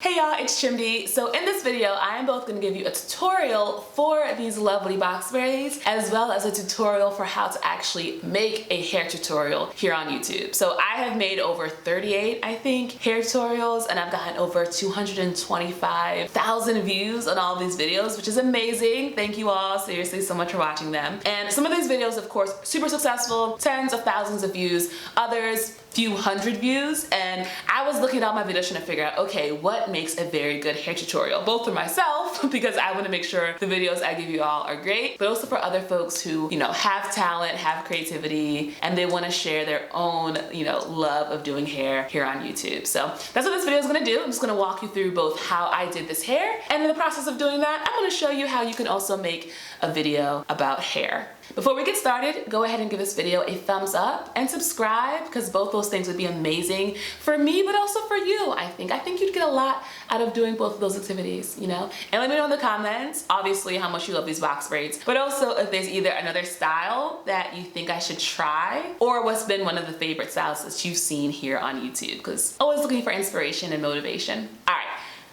Hey y'all, it's Chimdi. So in this video, I am both going to give you a tutorial for these lovely box braids, as well as a tutorial for how to actually make a hair tutorial here on YouTube. So I have made over 38, I think, hair tutorials, and I've gotten over 225,000 views on all of these videos, which is amazing. Thank you all, seriously, so much for watching them. And some of these videos, of course, super successful, tens of thousands of views, others few hundred views, and I was looking at all my videos trying to figure out, okay, what makes a very good hair tutorial, both for myself because I want to make sure the videos I give you all are great, but also for other folks who, have talent, have creativity, and they want to share their own, love of doing hair here on YouTube. So that's what this video is going to do. I'm just going to walk you through both how I did this hair, and in the process of doing that, I'm going to show you how you can also make a video about hair. Before we get started, go ahead and give this video a thumbs up and subscribe, because both those things would be amazing for me, but also for you, I think. I think you'd get a lot out of doing both of those activities, And let me know in the comments, obviously, how much you love these box braids, but also if there's either another style that you think I should try, or what's been one of the favorite styles that you've seen here on YouTube, because always looking for inspiration and motivation. All right,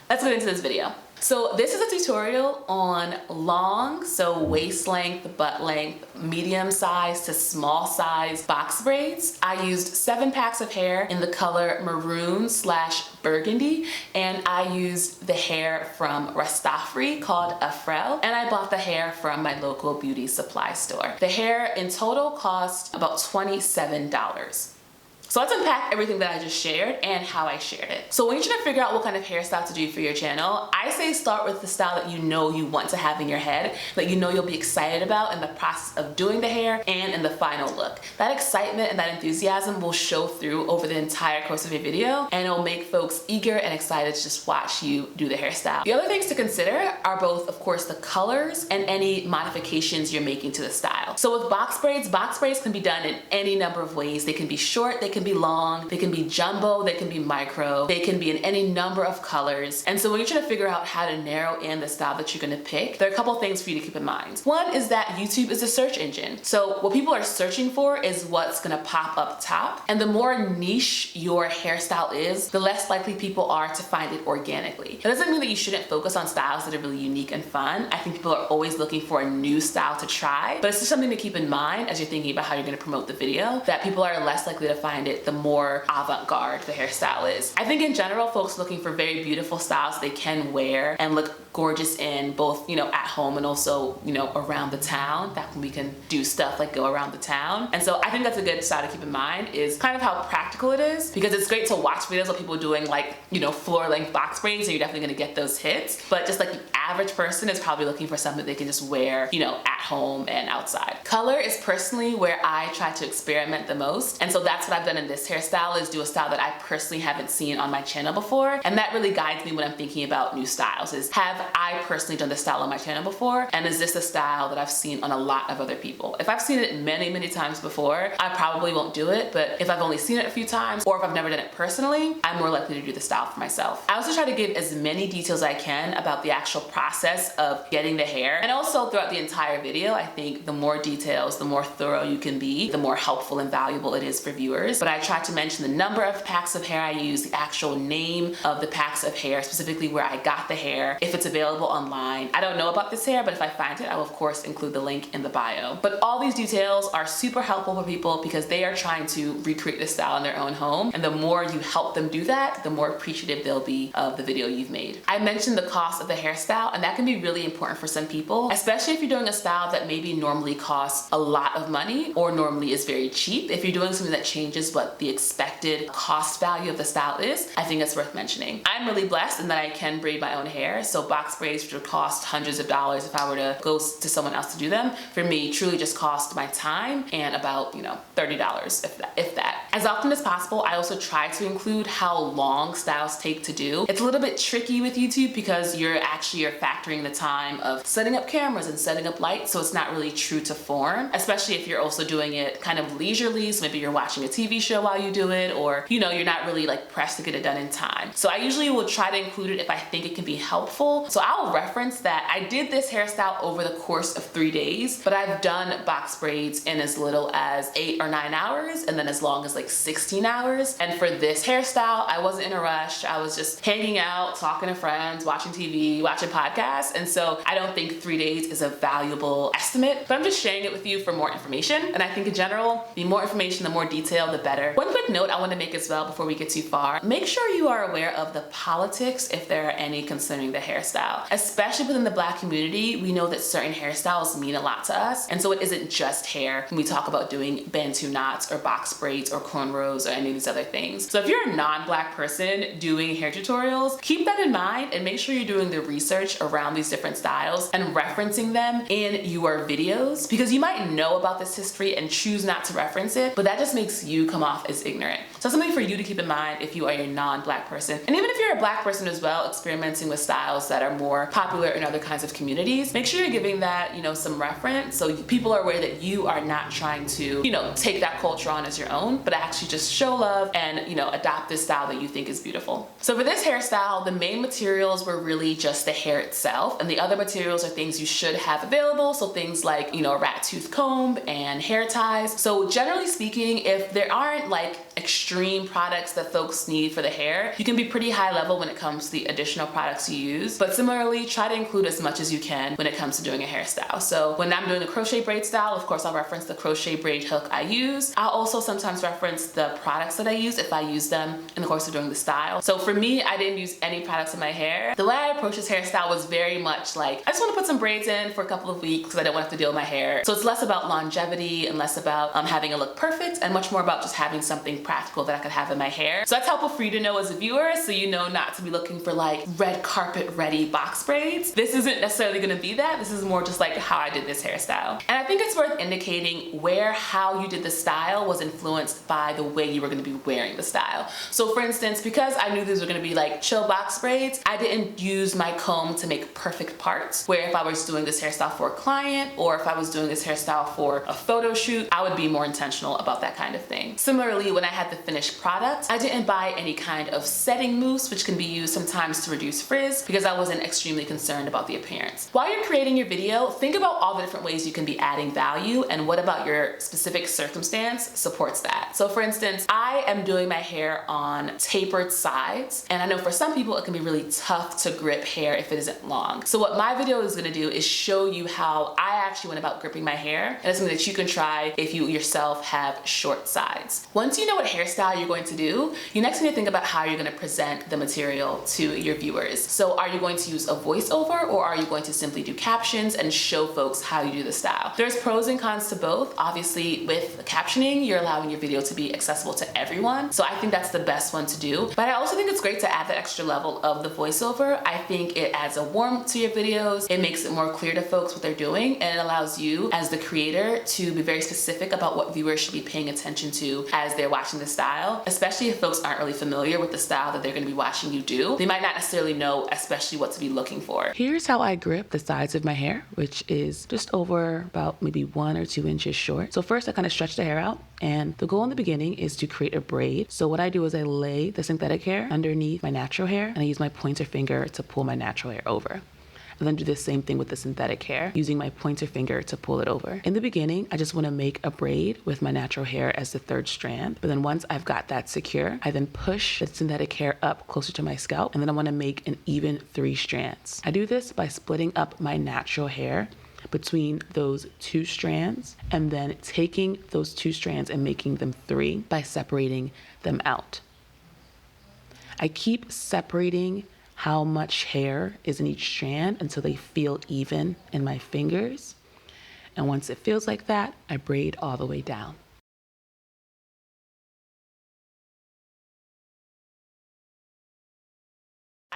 let's get into this video. So this is a tutorial on long, so waist length, butt length, medium size to small size box braids. I used 7 packs of hair in the color maroon/burgundy, and I used the hair from Rastafri called Afrelle, and I bought the hair from my local beauty supply store. The hair in total cost about $27. So let's unpack everything that I just shared and how I shared it. So when you're trying to figure out what kind of hairstyle to do for your channel, I say start with the style that you want to have in your head, that you'll be excited about in the process of doing the hair and in the final look. That excitement and that enthusiasm will show through over the entire course of your video, and it'll make folks eager and excited to just watch you do the hairstyle. The other things to consider are both, of course, the colors and any modifications you're making to the style. So with box braids can be done in any number of ways. They can be short, they can be long, they can be jumbo, they can be micro, they can be in any number of colors. And so when you're trying to figure out how to narrow in the style that you're gonna pick, there are a couple things for you to keep in mind. One is that YouTube is a search engine. So what people are searching for is what's gonna pop up top. And the more niche your hairstyle is, the less likely people are to find it organically. That doesn't mean that you shouldn't focus on styles that are really unique and fun. I think people are always looking for a new style to try, but it's just something to keep in mind as you're thinking about how you're gonna promote the video, that people are less likely to find it the more avant-garde the hairstyle is. I think in general, folks looking for very beautiful styles they can wear and look gorgeous in, both, at home and also, around the town. That we can do stuff like go around the town. And so I think that's a good style to keep in mind, is kind of how practical it is, because it's great to watch videos of people doing floor length box braids, and you're definitely gonna get those hits. But just like the average person is probably looking for something they can just wear, at home and outside. Color is personally where I try to experiment the most. And so that's what I've done in this hairstyle, is do a style that I personally haven't seen on my channel before. And that really guides me when I'm thinking about new styles, is have I personally done this style on my channel before? And is this a style that I've seen on a lot of other people? If I've seen it many, many times before, I probably won't do it. But if I've only seen it a few times, or if I've never done it personally, I'm more likely to do the style for myself. I also try to give as many details as I can about the actual process of getting the hair. And also throughout the entire video, I think the more details, the more thorough you can be, the more helpful and valuable it is for viewers. But I try to mention the number of packs of hair I use, the actual name of the packs of hair, specifically where I got the hair, if it's available online. I don't know about this hair, but if I find it, I will of course include the link in the bio. But all these details are super helpful for people because they are trying to recreate this style in their own home. And the more you help them do that, the more appreciative they'll be of the video you've made. I mentioned the cost of the hairstyle, and that can be really important for some people, especially if you're doing a style that maybe normally costs a lot of money or normally is very cheap. If you're doing something that changes what the expected cost value of the style is, I think it's worth mentioning. I'm really blessed in that I can braid my own hair, so box braids would cost hundreds of dollars if I were to go to someone else to do them. For me, truly just cost my time and about, $30 if that. As often as possible, I also try to include how long styles take to do. It's a little bit tricky with YouTube because you're factoring the time of setting up cameras and setting up lights, so it's not really true to form, especially if you're also doing it kind of leisurely, so maybe you're watching a TV show while you do it, or you know, you're not really like pressed to get it done in time. So I usually will try to include it if I think it can be helpful. So I'll reference that I did this hairstyle over the course of 3 days, but I've done box braids in as little as 8 or 9 hours, and then as long as like 16 hours. And for this hairstyle, I wasn't in a rush. I was just hanging out, talking to friends, watching TV, watching podcasts. And so I don't think 3 days is a valuable estimate, but I'm just sharing it with you for more information. And I think in general, the more information, the more detail, the better. One quick note I want to make as well before we get too far, make sure you are aware of the politics, if there are any, concerning the hairstyle. Especially within the Black community, we know that certain hairstyles mean a lot to us. And so it isn't just hair when we talk about doing Bantu knots or box braids or cornrows or any of these other things. So if you're a non-Black person doing hair tutorials, keep that in mind and make sure you're doing the research around these different styles and referencing them in your videos, because you might know about this history and choose not to reference it, but that just makes you come off as ignorant. So something for you to keep in mind if you are a non-Black person. And even if you're a Black person as well, experimenting with styles that are more popular in other kinds of communities, make sure you're giving that, you know, some reference so people are aware that you are not trying to, you know, take that culture on as your own, but actually just show love and, you know, adopt this style that you think is beautiful. So for this hairstyle, the main materials were really just the hair itself, and the other materials are things you should have available. So things like, you know, a rat tooth comb and hair ties. So generally speaking, if there aren't like extreme products that folks need for the hair, you can be pretty high level when it comes to the additional products you use. But similarly, try to include as much as you can when it comes to doing a hairstyle. So when I'm doing the crochet braid style, of course, I'll reference the crochet braid hook I use. I'll also sometimes reference the products that I use if I use them in the course of doing the style. So for me, I didn't use any products in my hair. The way I approached this hairstyle was very much like, I just want to put some braids in for a couple of weeks because I don't want to have to deal with my hair. So it's less about longevity and less about having it look perfect and much more about just having something practical that I could have in my hair. So that's helpful for you to know as a viewer, so you know not to be looking for like red carpet ready box braids. This isn't necessarily going to be that. This is more just like how I did this hairstyle. And I think it's worth indicating where how you did the style was influenced by the way you were going to be wearing the style. So for instance, because I knew these were going to be like chill box braids, I didn't use my comb to make perfect parts, where if I was doing this hairstyle for a client or if I was doing this hairstyle for a photo shoot, I would be more intentional about that kind of thing. Similarly, when I had the finished product, I didn't buy any kind of setting mousse, which can be used sometimes to reduce frizz, because I wasn't extremely concerned about the appearance. While you're creating your video, think about all the different ways you can be adding value and what about your specific circumstance supports that. So for instance, I am doing my hair on tapered sides, and I know for some people it can be really tough to grip hair if it isn't long. So what my video is going to do is show you how I actually went about gripping my hair, and it's something that you can try if you yourself have short sides. Once you know what hairstyle you're going to do, you next need to think about how you're going to present the material to your viewers. So are you going to use a voiceover, or are you going to simply do captions and show folks how you do the style? There's pros and cons to both. Obviously, with captioning, you're allowing your video to be accessible to everyone. So I think that's the best one to do. But I also think it's great to add that extra level of the voiceover. I think it adds a warmth to your videos. It makes it more clear to folks what they're doing, and it allows you as the creator to be very specific about what viewers should be paying attention to as they're watching the style, especially if folks aren't really familiar with the style that they're going to be watching you do. They might not necessarily know especially what to be looking for. Here's how I grip the sides of my hair, which is just over about maybe 1 or 2 inches short. So first I kind of stretch the hair out, and the goal in the beginning is to create a braid. So what I do is I lay the synthetic hair underneath my natural hair, and I use my pointer finger to pull my natural hair over. And then do the same thing with the synthetic hair, using my pointer finger to pull it over. In the beginning, I just want to make a braid with my natural hair as the third strand. But then once I've got that secure, I then push the synthetic hair up closer to my scalp, and then I want to make an even 3 strands. I do this by splitting up my natural hair between those 2 strands, and then taking those 2 strands and making them 3 by separating them out. I keep separating how much hair is in each strand until they feel even in my fingers. And once it feels like that, I braid all the way down.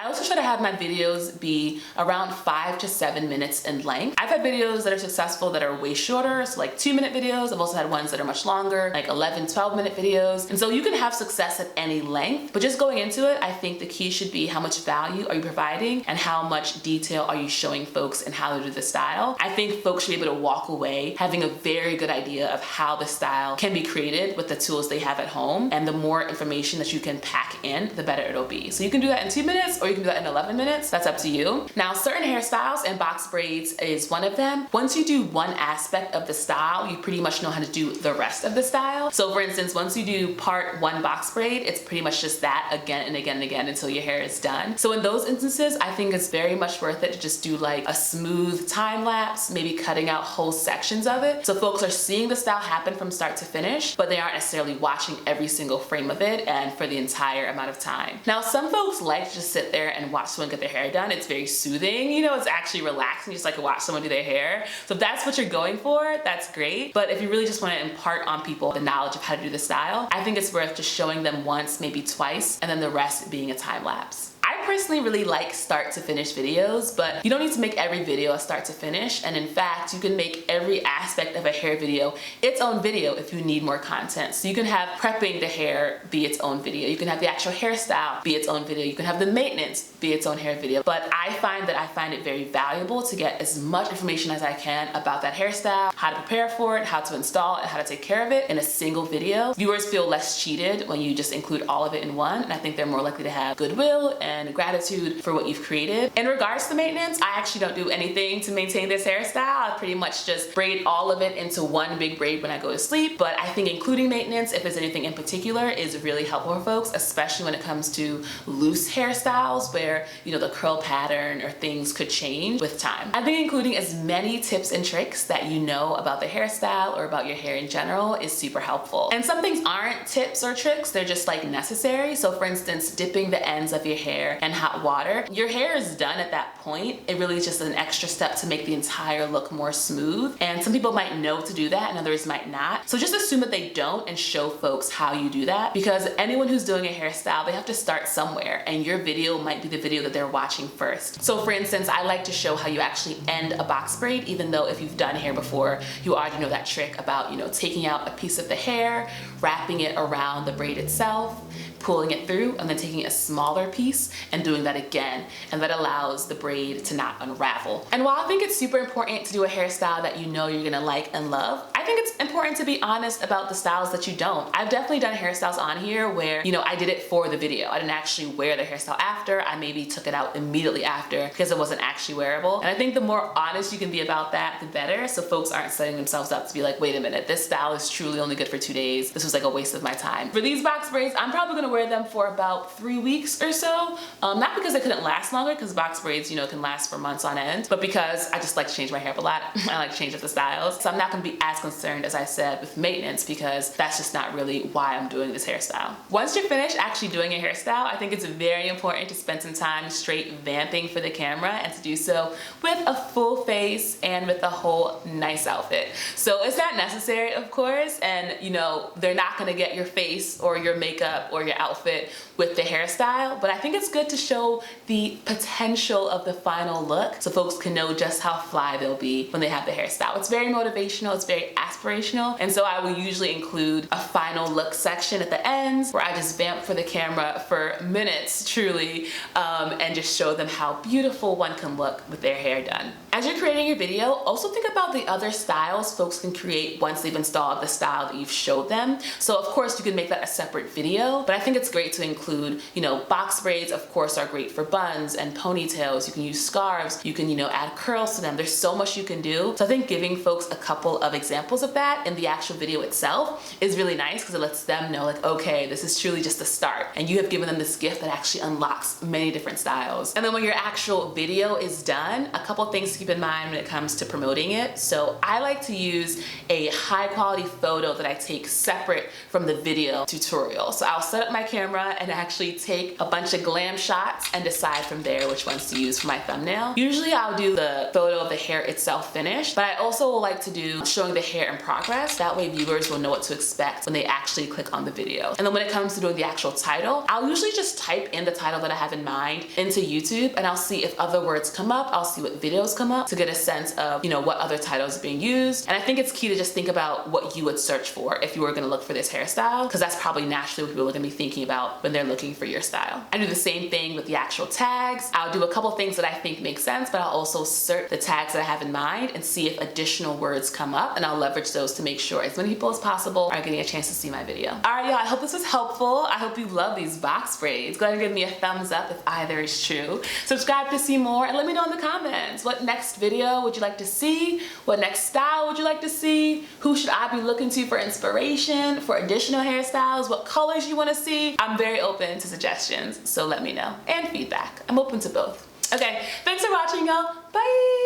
I also try to have my videos be around 5 to 7 minutes in length. I've had videos that are successful that are way shorter, so like 2-minute videos. I've also had ones that are much longer, like 11, 12-minute videos. And so you can have success at any length, but just going into it, I think the key should be how much value are you providing and how much detail are you showing folks and how to do the style. I think folks should be able to walk away having a very good idea of how the style can be created with the tools they have at home. And the more information that you can pack in, the better it'll be. So you can do that in 2 minutes, or you can do that in 11 minutes. That's up to you. Now, certain hairstyles, and box braids is one of them. Once you do one aspect of the style, you pretty much know how to do the rest of the style. So for instance, once you do part 1 box braid, it's pretty much just that again and again and again until your hair is done. So in those instances, I think it's very much worth it to just do like a smooth time lapse, maybe cutting out whole sections of it. So folks are seeing the style happen from start to finish, but they aren't necessarily watching every single frame of it and for the entire amount of time. Now, some folks like to just sit there and watch someone get their hair done. It's very soothing, you know, it's actually relaxing, just like to watch someone do their hair. So if that's what you're going for, that's great. But if you really just want to impart on people the knowledge of how to do the style, I think it's worth just showing them once, maybe twice, and then the rest being a time lapse. I personally really like start to finish videos, but you don't need to make every video a start to finish. And in fact, you can make every aspect of a hair video its own video if you need more content. So you can have prepping the hair be its own video. You can have the actual hairstyle be its own video. You can have the maintenance be its own hair video. But I find it very valuable to get as much information as I can about that hairstyle, how to prepare for it, how to install it, how to take care of it in a single video. Viewers feel less cheated when you just include all of it in one, and I think they're more likely to have goodwill and gratitude for what you've created. In regards to maintenance, I actually don't do anything to maintain this hairstyle. I pretty much just braid all of it into one big braid when I go to sleep, but I think including maintenance, if there's anything in particular, is really helpful for folks, especially when it comes to loose hairstyles where, you know, the curl pattern or things could change with time. I think including as many tips and tricks that you know about the hairstyle or about your hair in general is super helpful. And some things aren't tips or tricks, they're just like necessary. So for instance, dipping the ends of your hair in hot water. Your hair is done at that point. It really is just an extra step to make the entire look more smooth. And some people might know to do that and others might not. So just assume that they don't and show folks how you do that, because anyone who's doing a hairstyle, they have to start somewhere, and your video might be the video that they're watching first. So for instance, I like to show how you actually end a box braid, even though if you've done hair before, you already know that trick about, you know, taking out a piece of the hair, wrapping it around the braid itself, pulling it through, and then taking a smaller piece and doing that again. And that allows the braid to not unravel. And while I think it's super important to do a hairstyle that you know you're gonna like and love, I think it's important to be honest about the styles that you don't. I've definitely done hairstyles on here where, you know, I did it for the video. I didn't actually wear the hairstyle after. I maybe took it out immediately after because it wasn't actually wearable. And I think the more honest you can be about that, the better. So folks aren't setting themselves up to be like, wait a minute, this style is truly only good for 2 days. This was like a waste of my time. For these box braids, I'm probably gonna wear them for about 3 weeks or so. Not because they couldn't last longer, because box braids, you know, can last for months on end, but because I just like to change my hair up a lot. I like to change up the styles. So I'm not gonna be as concerned as I said with maintenance, because that's just not really why I'm doing this hairstyle. Once you're finished actually doing a hairstyle, I think it's very important to spend some time straight vamping for the camera, and to do so with a full face and with a whole nice outfit. So it's not necessary, of course, and you know, they're not gonna get your face or your makeup or your outfit with the hairstyle, but I think it's good to show the potential of the final look so folks can know just how fly they'll be when they have the hairstyle. It's very motivational, it's very aspirational, and so I will usually include a final look section at the ends where I just vamp for the camera for minutes, truly, and just show them how beautiful one can look with their hair done. As you're creating your video, also think about the other styles folks can create once they've installed the style that you've showed them. So of course you can make that a separate video, but I think it's great to include, you know, box braids of course are great for buns and ponytails. You can use scarves, you can, you know, add curls to them. There's so much you can do. So I think giving folks a couple of examples of that in the actual video itself is really nice, because it lets them know like, okay, this is truly just the start, and you have given them this gift that actually unlocks many different styles. And then when your actual video is done, a couple things to keep in mind when it comes to promoting it. So I like to use a high quality photo that I take separate from the video tutorial. So I'll set up my camera and actually take a bunch of glam shots and decide from there which ones to use for my thumbnail. Usually I'll do the photo of the hair itself finished, but I also like to do showing the hair hair in progress. That way viewers will know what to expect when they actually click on the video. And then when it comes to doing the actual title, I'll usually just type in the title that I have in mind into YouTube, and I'll see if other words come up. I'll see what videos come up to get a sense of, you know, what other titles are being used. And I think it's key to just think about what you would search for if you were gonna look for this hairstyle, because that's probably naturally what people are gonna be thinking about when they're looking for your style. I do the same thing with the actual tags. I'll do a couple things that I think make sense, but I'll also search the tags that I have in mind and see if additional words come up, and I'll leverage those to make sure as many people as possible are getting a chance to see my video. All right, y'all, I hope this was helpful. I hope you love these box braids. Go ahead and give me a thumbs up if either is true. Subscribe to see more, and let me know in the comments, what next video would you like to see? What next style would you like to see? Who should I be looking to for inspiration, for additional hairstyles? What colors you wanna see? I'm very open to suggestions, so let me know. And feedback. I'm open to both. Okay, thanks for watching, y'all. Bye.